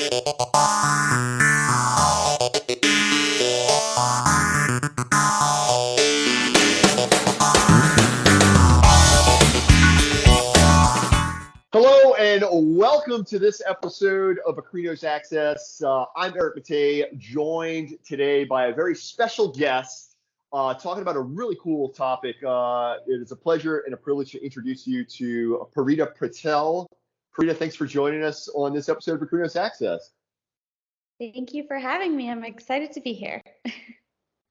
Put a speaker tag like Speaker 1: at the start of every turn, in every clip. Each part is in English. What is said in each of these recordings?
Speaker 1: Hello and welcome to this episode of Akrinos Access. I'm Eric Matei, joined today by a very special guest talking about a really cool topic. It is a pleasure and a privilege to introduce you to Parita Patel. Parita, thanks for joining us on this episode of Akrinos Access.
Speaker 2: Thank you for having me. I'm excited to be here.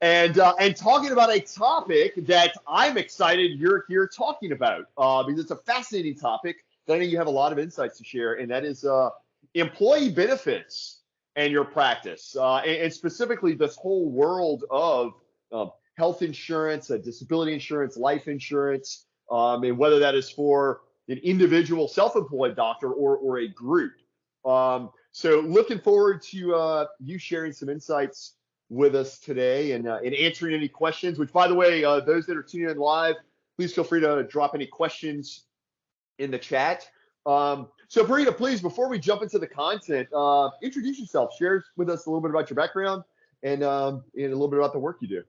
Speaker 1: And talking about a topic that I'm excited you're here talking about because it's a fascinating topic that I know you have a lot of insights to share, and that is employee benefits and your practice, and specifically this whole world of health insurance, disability insurance, life insurance, and whether that is for an individual self-employed doctor or a group. So looking forward to you sharing some insights with us today and answering any questions, which, by the way, those that are tuning in live, please feel free to drop any questions in the chat. So Parita, please, before we jump into the content, introduce yourself, share with us a little bit about your background and a little bit about the work you do.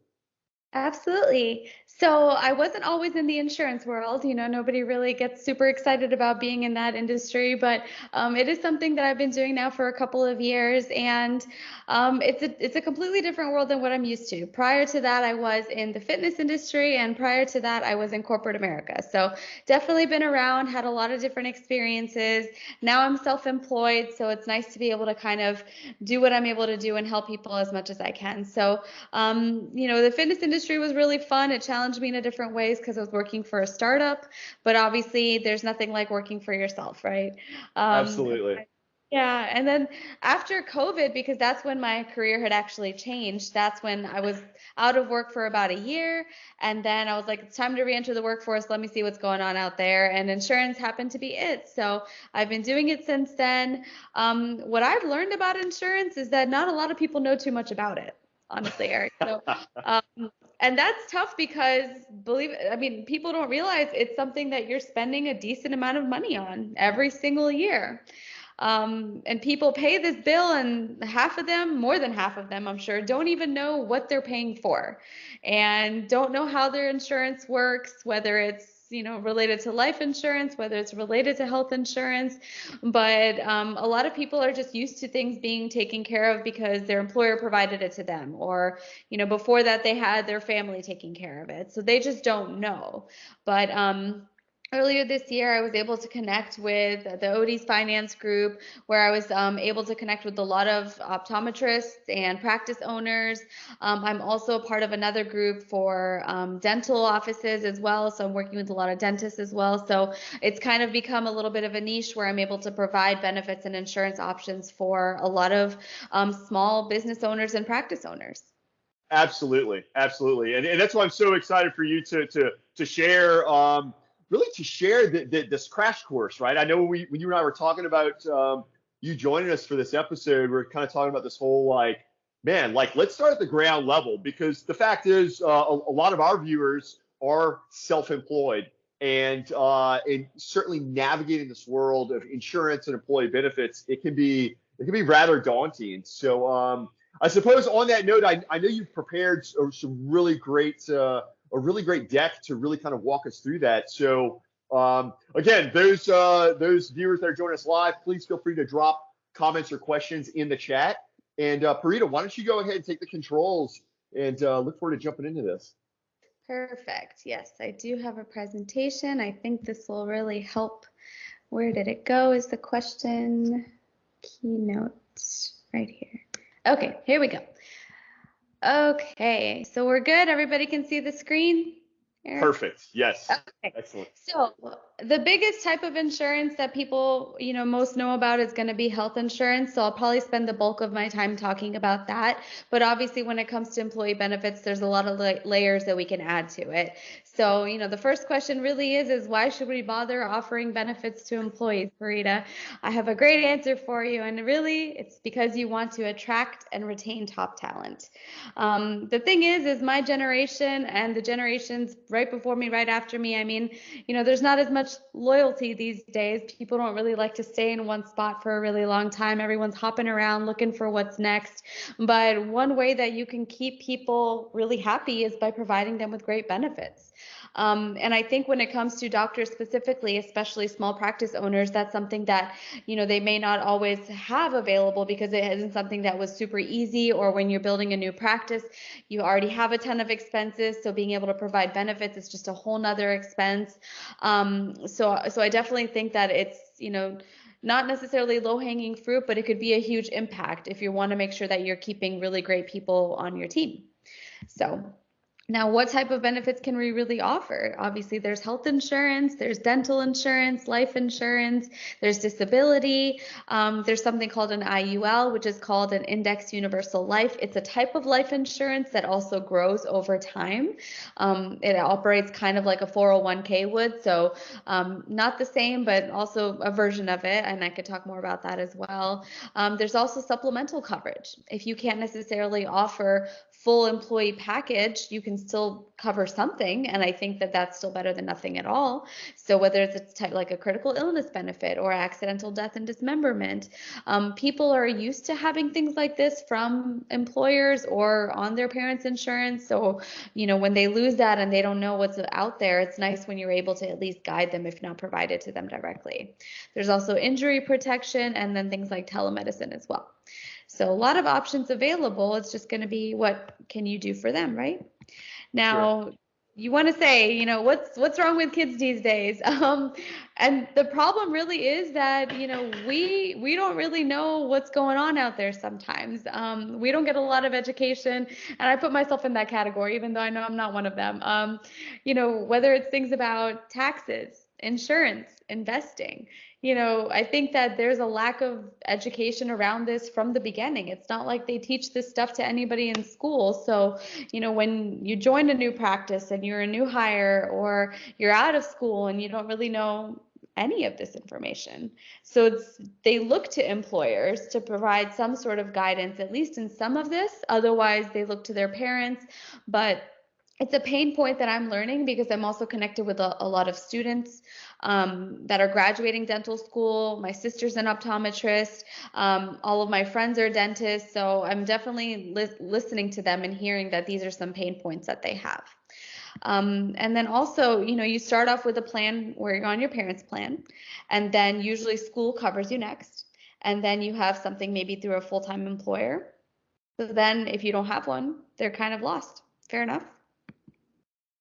Speaker 2: Absolutely. So I wasn't always in the insurance world. Nobody really gets super excited about being in that industry, but it is something that I've been doing now for a couple of years, and it's a completely different world than what I'm used to. Prior to that, I was in the fitness industry, and prior to that, I was in corporate America. So definitely been around, had a lot of different experiences. Now I'm self-employed, so it's nice to be able to kind of do what I'm able to do and help people as much as I can. So, the fitness industry was really fun. It challenged me in different ways because I was working for a startup, but obviously there's nothing like working for yourself, right?
Speaker 1: Absolutely.
Speaker 2: Yeah. And then after COVID, because that's when my career had actually changed, that's when I was out of work for about a year. And then I was like, it's time to re-enter the workforce. Let me see what's going on out there. And insurance happened to be it. So I've been doing it since then. What I've learned about insurance is that not a lot of people know too much about it, honestly, Eric. So, and that's tough because people don't realize it's something that you're spending a decent amount of money on every single year. And people pay this bill, and half of them, more than half of them, I'm sure, don't even know what they're paying for and don't know how their insurance works, whether it's related to life insurance, whether it's related to health insurance. But a lot of people are just used to things being taken care of because their employer provided it to them, or before that they had their family taking care of it. So they just don't know. But earlier this year, I was able to connect with the Odie's Finance Group, where I was able to connect with a lot of optometrists and practice owners. I'm also a part of another group for dental offices as well, so I'm working with a lot of dentists as well. So it's kind of become a little bit of a niche where I'm able to provide benefits and insurance options for a lot of small business owners and practice owners.
Speaker 1: Absolutely, absolutely, and that's why I'm so excited for you to share. Really to share this crash course, right? I know when you and I were talking about you joining us for this episode, we're kind of talking about this whole let's start at the ground level, because the fact is a lot of our viewers are self-employed, and certainly navigating this world of insurance and employee benefits, it can be rather daunting. So I suppose on that note, I know you've prepared some really great a really great deck to really kind of walk us through that. So again, those viewers that are joining us live, please feel free to drop comments or questions in the chat. And Parita, why don't you go ahead and take the controls, and look forward to jumping into this.
Speaker 2: Perfect. Yes, I do have a presentation. I think this will really help. Where did it go is the question. Keynote right here. Okay, here we go. Okay, so we're good. Everybody can see the screen? Eric?
Speaker 1: Perfect. Yes.
Speaker 2: Okay.
Speaker 1: Excellent.
Speaker 2: So the biggest type of insurance that people, most know about is going to be health insurance. So I'll probably spend the bulk of my time talking about that. But obviously, when it comes to employee benefits, there's a lot of layers that we can add to it. So, the first question really is why should we bother offering benefits to employees, Parita? I have a great answer for you. And really, it's because you want to attract and retain top talent. The thing is my generation and the generations right before me, right after me. I mean, there's not as much loyalty these days. People don't really like to stay in one spot for a really long time. Everyone's hopping around looking for what's next. But one way that you can keep people really happy is by providing them with great benefits. And I think when it comes to doctors specifically, especially small practice owners, that's something that, they may not always have available because it isn't something that was super easy, or when you're building a new practice, you already have a ton of expenses. So being able to provide benefits is just a whole nother expense. So I definitely think that it's, not necessarily low-hanging fruit, but it could be a huge impact if you want to make sure that you're keeping really great people on your team. So now, what type of benefits can we really offer? Obviously, there's health insurance, there's dental insurance, life insurance, there's disability. There's something called an IUL, which is called an Index Universal Life. It's a type of life insurance that also grows over time. It operates kind of like a 401k would, so not the same, but also a version of it, and I could talk more about that as well. There's also supplemental coverage. If you can't necessarily offer full employee package, you can still cover something, and I think that that's still better than nothing at all. So whether it's type like a critical illness benefit or accidental death and dismemberment, people are used to having things like this from employers or on their parents' insurance. So when they lose that and they don't know what's out there, it's nice when you're able to at least guide them, if not provide it to them directly. There's also injury protection, and then things like telemedicine as well. So a lot of options available. It's just going to be what can you do for them, right? Now, sure. You want to say, what's wrong with kids these days? And the problem really is that, we don't really know what's going on out there sometimes. We don't get a lot of education, and I put myself in that category, even though I know I'm not one of them. Whether it's things about taxes, insurance, investing. I think that there's a lack of education around this from the beginning. It's not like they teach this stuff to anybody in school. So, when you join a new practice and you're a new hire, or you're out of school and you don't really know any of this information. So they look to employers to provide some sort of guidance, at least in some of this. Otherwise, they look to their parents. But it's a pain point that I'm learning because I'm also connected with a lot of students that are graduating dental school. My sister's an optometrist. All of my friends are dentists. So I'm definitely listening to them and hearing that these are some pain points that they have. And then also, you start off with a plan where you're on your parents' plan, and then usually school covers you next. And then you have something maybe through a full-time employer. So then if you don't have one, they're kind of lost. Fair enough.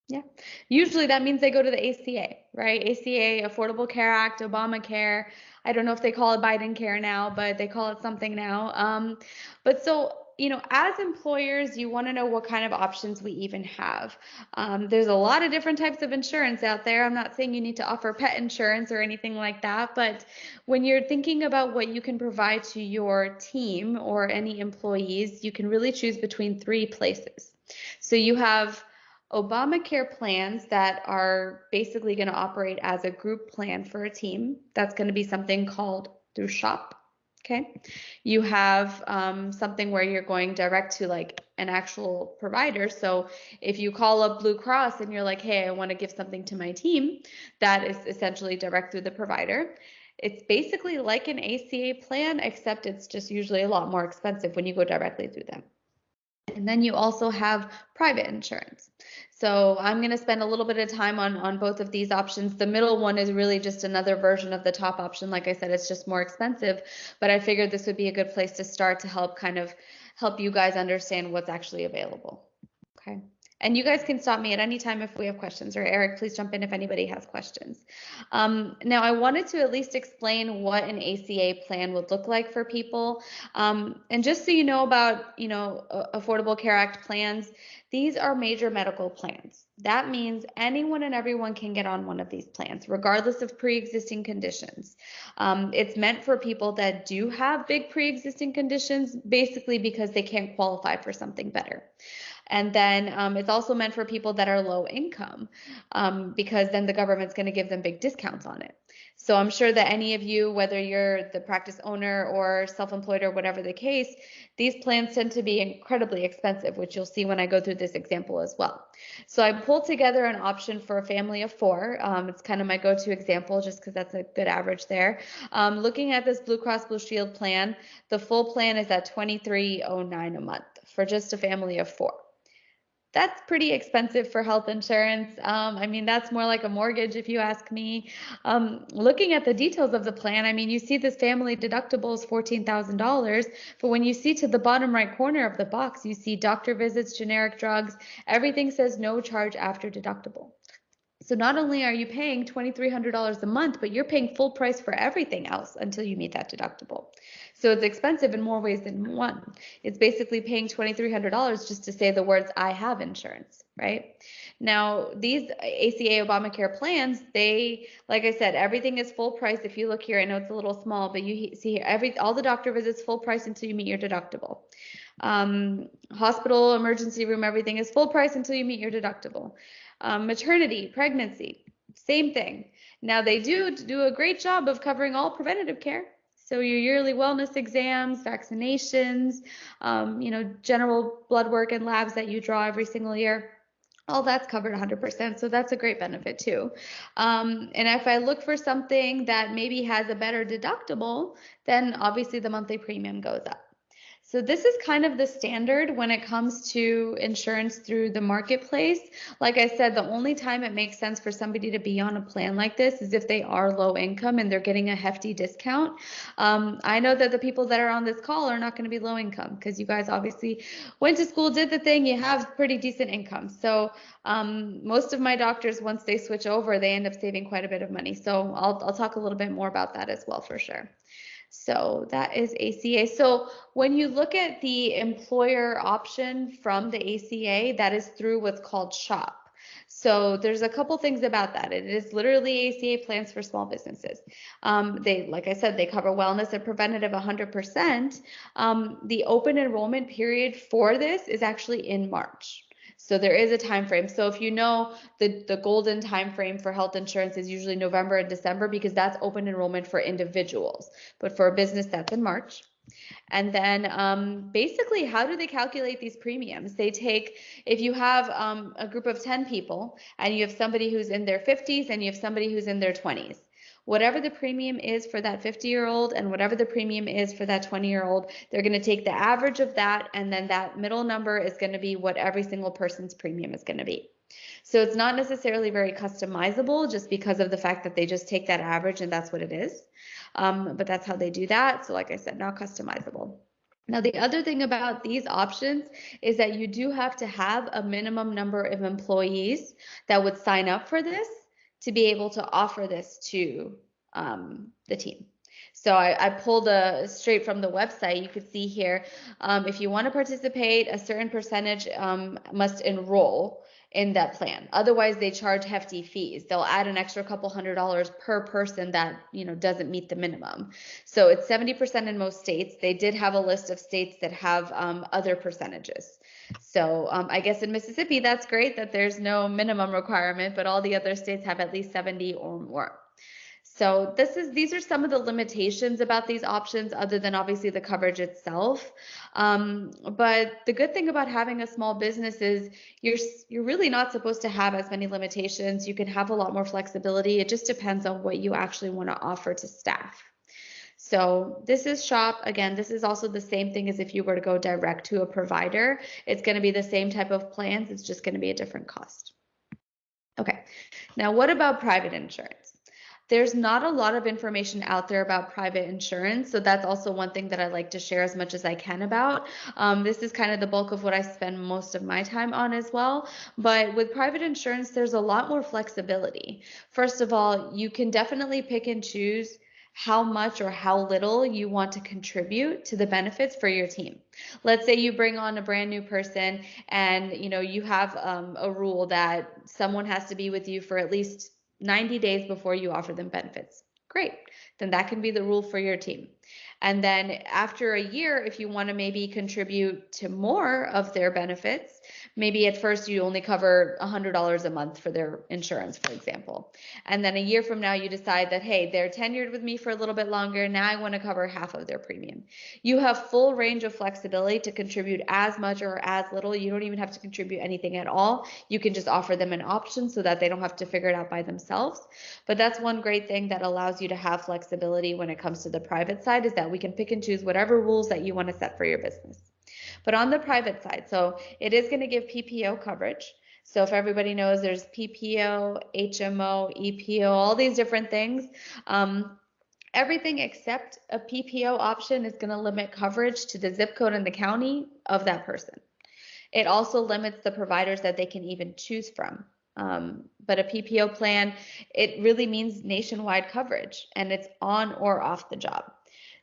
Speaker 2: Yeah. Usually that means they go to the ACA, right? ACA, Affordable Care Act, Obamacare. I don't know if they call it Biden Care now, but they call it something now. But so, as employers, you want to know what kind of options we even have. There's a lot of different types of insurance out there. I'm not saying you need to offer pet insurance or anything like that, but when you're thinking about what you can provide to your team or any employees, you can really choose between 3 places. So you have Obamacare plans that are basically going to operate as a group plan for a team. That's going to be something called through SHOP. Okay. You have something where you're going direct to like an actual provider. So if you call up Blue Cross and you're like, hey, I want to give something to my team, that is essentially direct through the provider. It's basically like an ACA plan, except it's just usually a lot more expensive when you go directly through them. And then you also have private insurance. So I'm going to spend a little bit of time on both of these options. The middle one is really just another version of the top option. Like I said, it's just more expensive, but I figured this would be a good place to start to help you guys understand what's actually available. Okay. And you guys can stop me at any time if we have questions, or Eric, please jump in if anybody has questions. Now, I wanted to at least explain what an ACA plan would look like for people. And just so you know about, Affordable Care Act plans, these are major medical plans. That means anyone and everyone can get on one of these plans, regardless of pre-existing conditions. It's meant for people that do have big pre-existing conditions, basically because they can't qualify for something better. And then it's also meant for people that are low income because then the government's going to give them big discounts on it. So I'm sure that any of you, whether you're the practice owner or self-employed or whatever the case, these plans tend to be incredibly expensive, which you'll see when I go through this example as well. So I pulled together an option for a family of 4. It's kind of my go-to example just because that's a good average there. Looking at this Blue Cross Blue Shield plan, the full plan is at $23.09 a month for just a family of 4. That's pretty expensive for health insurance. I mean, that's more like a mortgage if you ask me. Looking at the details of the plan, I mean, you see this family deductible is $14,000, but when you see to the bottom right corner of the box, you see doctor visits, generic drugs, everything says no charge after deductible. So not only are you paying $2,300 a month, but you're paying full price for everything else until you meet that deductible. So it's expensive in more ways than one. It's basically paying $2,300 just to say the words, I have insurance, right? Now, these ACA Obamacare plans, they, like I said, everything is full price. If you look here, I know it's a little small, but you see here, all the doctor visits full price until you meet your deductible. Hospital, emergency room, everything is full price until you meet your deductible. Maternity, pregnancy, same thing. Now they do a great job of covering all preventative care. So your yearly wellness exams, vaccinations, general blood work and labs that you draw every single year, all that's covered 100%. So that's a great benefit too. And if I look for something that maybe has a better deductible, then obviously the monthly premium goes up. So this is kind of the standard when it comes to insurance through the marketplace. Like I said, the only time it makes sense for somebody to be on a plan like this is if they are low income and they're getting a hefty discount. I know that the people that are on this call are not going to be low income because you guys obviously went to school, did the thing, you have pretty decent income. So most of my doctors, once they switch over, they end up saving quite a bit of money. So I'll talk a little bit more about that as well for sure. So that is ACA. So when you look at the employer option from the ACA, that is through what's called SHOP. So there's a couple things about that. It is literally ACA plans for small businesses. They, like I said, they cover wellness and preventative 100%. The open enrollment period for this is actually in March. So there is a time frame. So if you know the golden time frame for health insurance is usually November and December because that's open enrollment for individuals. But for a business, that's in March. And then basically, how do they calculate these premiums? They take, if you have a group of 10 people and you have somebody who's in their 50s and you have somebody who's in their 20s, whatever the premium is for that 50-year-old and whatever the premium is for that 20-year-old, they're going to take the average of that, and then that middle number is going to be what every single person's premium is going to be. So it's not necessarily very customizable just because of the fact that they just take that average and that's what it is. But that's how they do that. So like I said, not customizable. Now, the other thing about these options is that you do have to have a minimum number of employees that would sign up for this to be able to offer this to the team. So I pulled straight from the website. You could see here, if you want to participate, a certain percentage must enroll in that plan. Otherwise, they charge hefty fees. They'll add an extra couple $100 per person that doesn't meet the minimum. So it's 70% in most states. They did have a list of states that have other percentages. So I guess in Mississippi, that's great that there's no minimum requirement, but all the other states have at least 70 or more. So these are some of the limitations about these options other than obviously the coverage itself. But the good thing about having a small business is you're really not supposed to have as many limitations. You can have a lot more flexibility. It just depends on what you actually want to offer to staff. So this is SHOP. Again, this is also the same thing as if you were to go direct to a provider. It's going to be the same type of plans. It's just going to be a different cost. Okay. Now, what about private insurance? There's not a lot of information out there about private insurance, so that's also one thing that I like to share as much as I can about. This is kind of the bulk of what I spend most of my time on as well. But with private insurance, there's a lot more flexibility. First of all, you can definitely pick and choose how much or how little you want to contribute to the benefits for your team. Let's say you bring on a brand new person and you have a rule that someone has to be with you for at least 90 days before you offer them benefits. Great. Then that can be the rule for your team. And then after a year, if you want to maybe contribute to more of their benefits, maybe at first you only cover $100 a month for their insurance, for example. And then a year from now, you decide that, hey, they're tenured with me for a little bit longer. Now I want to cover half of their premium. You have full range of flexibility to contribute as much or as little. You don't even have to contribute anything at all. You can just offer them an option so that they don't have to figure it out by themselves. But that's one great thing that allows you to have flexibility when it comes to the private side, is that we can pick and choose whatever rules that you want to set for your business. But on the private side, so it is going to give PPO coverage. So if everybody knows, there's PPO, HMO, EPO, all these different things. Everything except a PPO option is going to limit coverage to the zip code and the county of that person. It also limits the providers that they can even choose from. But a PPO plan, it really means nationwide coverage, and it's on or off the job.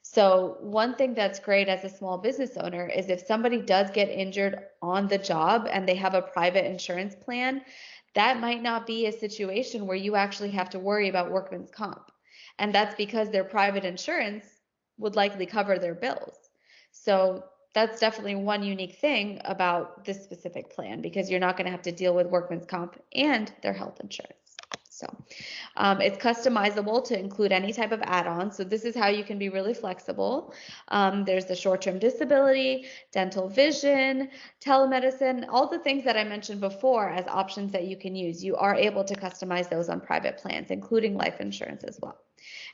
Speaker 2: So one thing that's great as a small business owner is if somebody does get injured on the job and they have a private insurance plan, that might not be a situation where you actually have to worry about workman's comp. And that's because their private insurance would likely cover their bills. So that's definitely one unique thing about this specific plan, because you're not going to have to deal with workman's comp and their health insurance. So it's customizable to include any type of add-on. So this is how you can be really flexible. There's the short-term disability, dental vision, telemedicine, all the things that I mentioned before as options that you can use. You are able to customize those on private plans, including life insurance as well.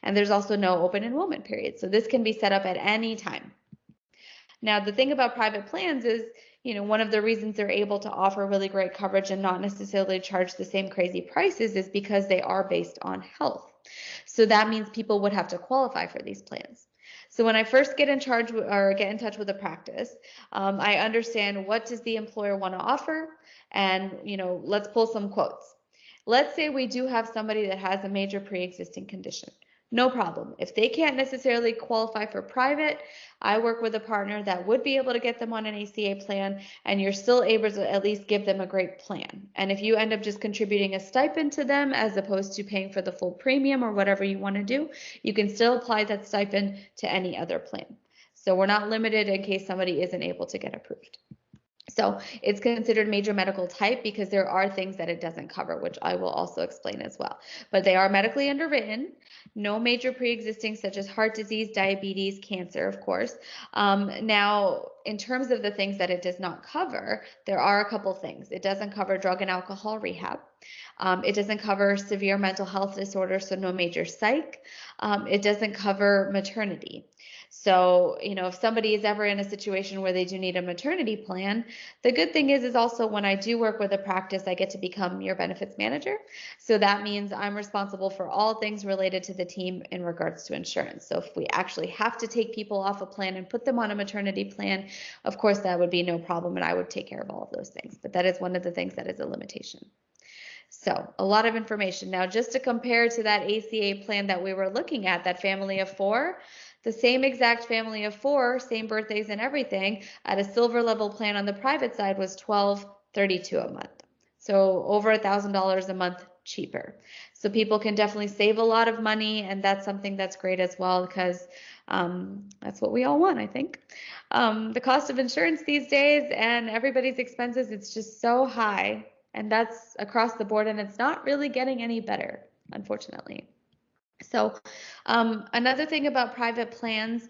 Speaker 2: And there's also no open enrollment period. So this can be set up at any time. Now, the thing about private plans is, one of the reasons they're able to offer really great coverage and not necessarily charge the same crazy prices is because they are based on health. So that means people would have to qualify for these plans. So when I first get in touch with a practice, I understand, what does the employer want to offer? And, let's pull some quotes. Let's say we do have somebody that has a major pre-existing condition. No problem. If they can't necessarily qualify for private, I work with a partner that would be able to get them on an ACA plan, and you're still able to at least give them a great plan. And if you end up just contributing a stipend to them as opposed to paying for the full premium or whatever you want to do, you can still apply that stipend to any other plan. So we're not limited in case somebody isn't able to get approved. So it's considered major medical type because there are things that it doesn't cover, which I will also explain as well. But they are medically underwritten, no major pre-existing such as heart disease, diabetes, cancer, of course. Now, in terms of the things that it does not cover, there are a couple things. It doesn't cover drug and alcohol rehab. It doesn't cover severe mental health disorders, so no major psych. It doesn't cover maternity. So, if somebody is ever in a situation where they do need a maternity plan, the good thing is also when I do work with a practice, I get to become your benefits manager. So that means I'm responsible for all things related to the team in regards to insurance. So if we actually have to take people off a plan and put them on a maternity plan, of course, that would be no problem, and I would take care of all of those things. But that is one of the things that is a limitation. So a lot of information. Now, just to compare to that ACA plan that we were looking at, that family of 4, the same exact family of 4, same birthdays and everything, at a silver level plan on the private side was $1,232 a month. So over $1,000 a month cheaper. So people can definitely save a lot of money, and that's something that's great as well, because that's what we all want, I think. The cost of insurance these days and everybody's expenses, it's just so high, and that's across the board, and it's not really getting any better, unfortunately. So another thing about private plans,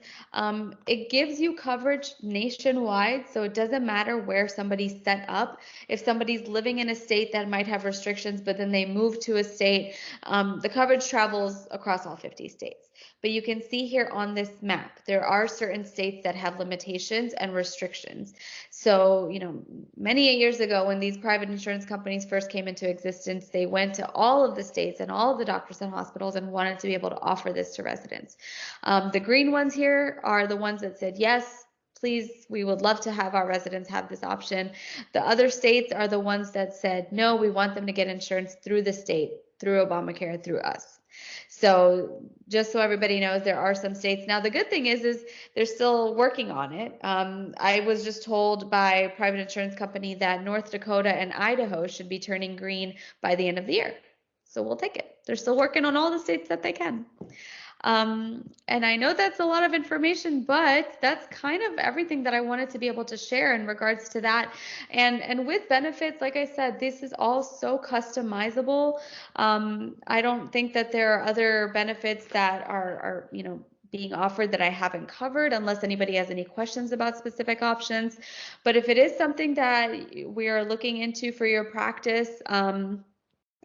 Speaker 2: it gives you coverage nationwide, so it doesn't matter where somebody's set up. If somebody's living in a state that might have restrictions, but then they move to a state, the coverage travels across all 50 states. But you can see here on this map, there are certain states that have limitations and restrictions. So, many years ago when these private insurance companies first came into existence, they went to all of the states and all of the doctors and hospitals and wanted to be able to offer this to residents. The green ones here are the ones that said, yes, please, we would love to have our residents have this option. The other states are the ones that said, no, we want them to get insurance through the state, through Obamacare, through us. So just so everybody knows, there are some states. Now, the good thing is they're still working on it. I was just told by a private insurance company that North Dakota and Idaho should be turning green by the end of the year. So we'll take it. They're still working on all the states that they can. And I know that's a lot of information, but that's kind of everything that I wanted to be able to share in regards to that. And with benefits, like I said, this is all so customizable. I don't think that there are other benefits that are being offered that I haven't covered, unless anybody has any questions about specific options. But if it is something that we are looking into for your practice, I'm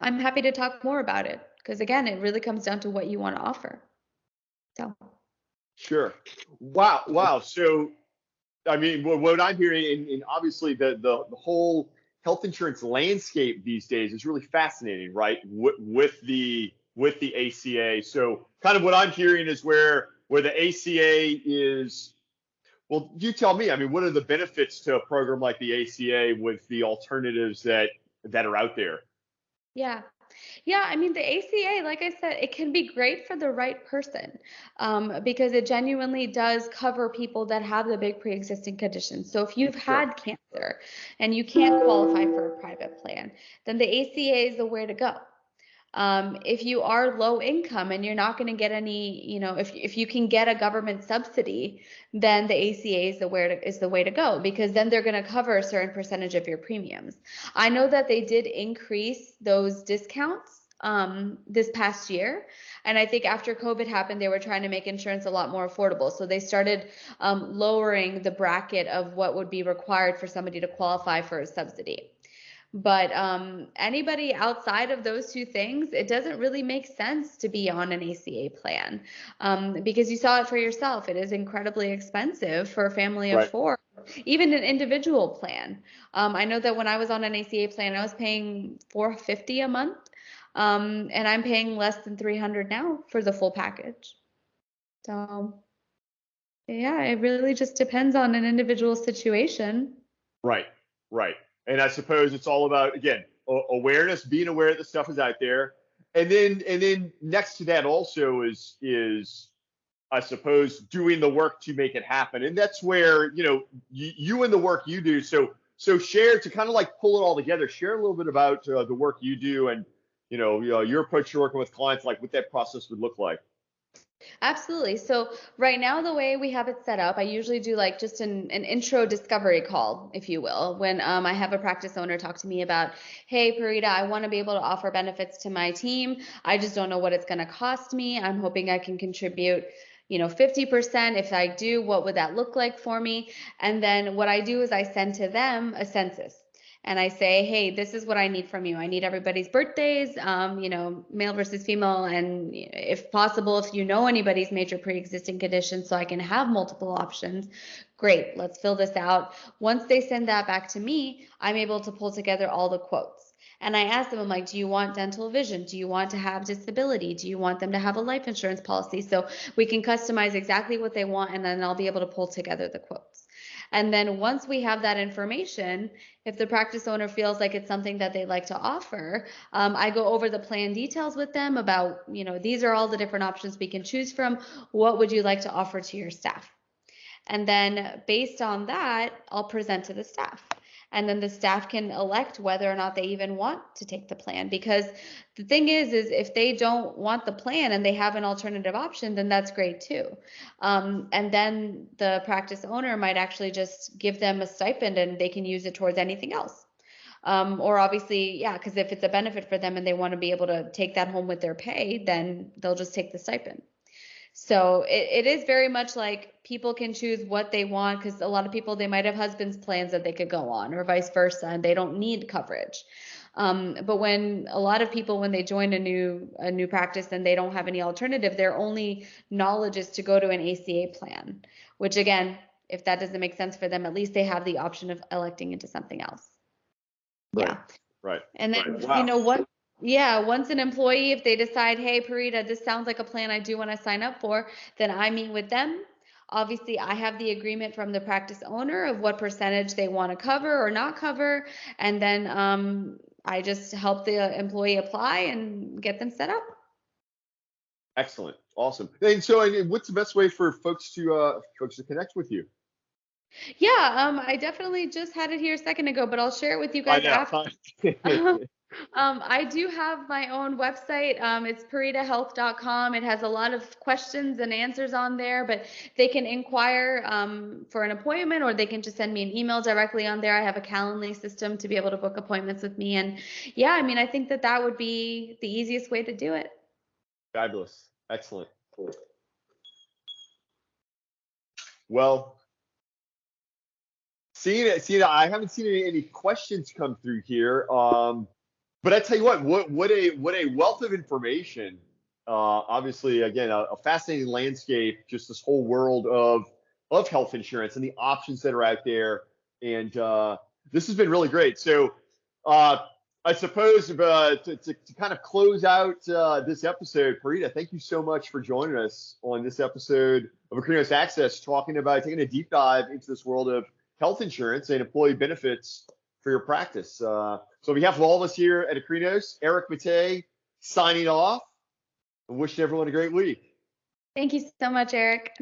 Speaker 2: happy to talk more about it, because again, it really comes down to what you want to offer. So.
Speaker 1: Sure. Wow. Wow. So, I mean, what I'm hearing, and obviously the whole health insurance landscape these days is really fascinating, right? With the ACA. So, kind of what I'm hearing is where the ACA is. Well, you tell me. I mean, what are the benefits to a program like the ACA with the alternatives that are out there?
Speaker 2: Yeah. Yeah, I mean, the ACA, like I said, it can be great for the right person, because it genuinely does cover people that have the big pre-existing conditions. So if you've
Speaker 1: Sure.
Speaker 2: had cancer and you can't qualify for a private plan, then the ACA is the way to go. If you are low income and you're not going to get any, if you can get a government subsidy, then the ACA is the way to go, because then they're going to cover a certain percentage of your premiums. I know that they did increase those discounts this past year. And I think after COVID happened, they were trying to make insurance a lot more affordable. So they started lowering the bracket of what would be required for somebody to qualify for a subsidy. But anybody outside of those two things, it doesn't really make sense to be on an ACA plan, because you saw it for yourself. It is incredibly expensive for a family of
Speaker 1: Right.
Speaker 2: four, even an individual plan. I know that when I was on an ACA plan, I was paying $450 a month, and I'm paying less than $300 now for the full package. So yeah, it really just depends on an individual situation.
Speaker 1: Right. Right. And I suppose it's all about, again, awareness, being aware that the stuff is out there, and then next to that also is I suppose doing the work to make it happen. And that's where you and the work you do. So share, to kind of like pull it all together. Share a little bit about the work you do, and your approach to working with clients, like what that process would look like.
Speaker 2: Absolutely. So right now, the way we have it set up, I usually do like just an intro discovery call, if you will, when I have a practice owner talk to me about, hey, Parita, I want to be able to offer benefits to my team. I just don't know what it's going to cost me. I'm hoping I can contribute 50%. If I do, what would that look like for me? And then what I do is I send to them a census. And I say, hey, this is what I need from you. I need everybody's birthdays, male versus female, and if possible, if you know anybody's major pre-existing conditions, so I can have multiple options. Great, let's fill this out. Once they send that back to me, I'm able to pull together all the quotes. And I ask them, I'm like, do you want dental vision? Do you want to have disability? Do you want them to have a life insurance policy? So we can customize exactly what they want, and then I'll be able to pull together the quotes. And then once we have that information, if the practice owner feels like it's something that they'd like to offer, I go over the plan details with them about, these are all the different options we can choose from. What would you like to offer to your staff? And then based on that, I'll present to the staff. And then the staff can elect whether or not they even want to take the plan. Because the thing is if they don't want the plan and they have an alternative option, then that's great too. And then the practice owner might actually just give them a stipend and they can use it towards anything else. Or obviously, yeah, because if it's a benefit for them and they want to be able to take that home with their pay, then they'll just take the stipend. So it is very much like people can choose what they want, because a lot of people, they might have husband's plans that they could go on, or vice versa, and they don't need coverage. But when a lot of people, when they join a new practice and they don't have any alternative, their only knowledge is to go to an ACA plan, which again, if that doesn't make sense for them, at least they have the option of electing into something else.
Speaker 1: Right.
Speaker 2: Yeah.
Speaker 1: Right.
Speaker 2: And then,
Speaker 1: Wow.
Speaker 2: once an employee, if they decide, hey, Parita, this sounds like a plan I do want to sign up for, then I meet with them. Obviously, I have the agreement from the practice owner of what percentage they want to cover or not cover. And then I just help the employee apply and get them set up.
Speaker 1: Excellent. Awesome. And so, what's the best way for folks to connect with you?
Speaker 2: Yeah, I definitely just had it here a second ago, but I'll share it with you
Speaker 1: I
Speaker 2: guys
Speaker 1: know.
Speaker 2: after. I do have my own website. It's paritahealth.com. It has a lot of questions and answers on there, but they can inquire for an appointment, or they can just send me an email directly on there. I have a Calendly system to be able to book appointments with me. And yeah, I mean, I think that would be the easiest way to do it.
Speaker 1: Fabulous. Excellent. Well, seeing I haven't seen any questions come through here. But I tell you what a wealth of information. Obviously, again, a fascinating landscape, just this whole world of health insurance and the options that are out there. And this has been really great. So I suppose to kind of close out this episode, Parita, thank you so much for joining us on this episode of Akrinos Access, talking about taking a deep dive into this world of health insurance and employee benefits for your practice. So on behalf of all of us here at Akrinos, Eric Matei signing off and wishing everyone a great week.
Speaker 2: Thank you so much, Eric.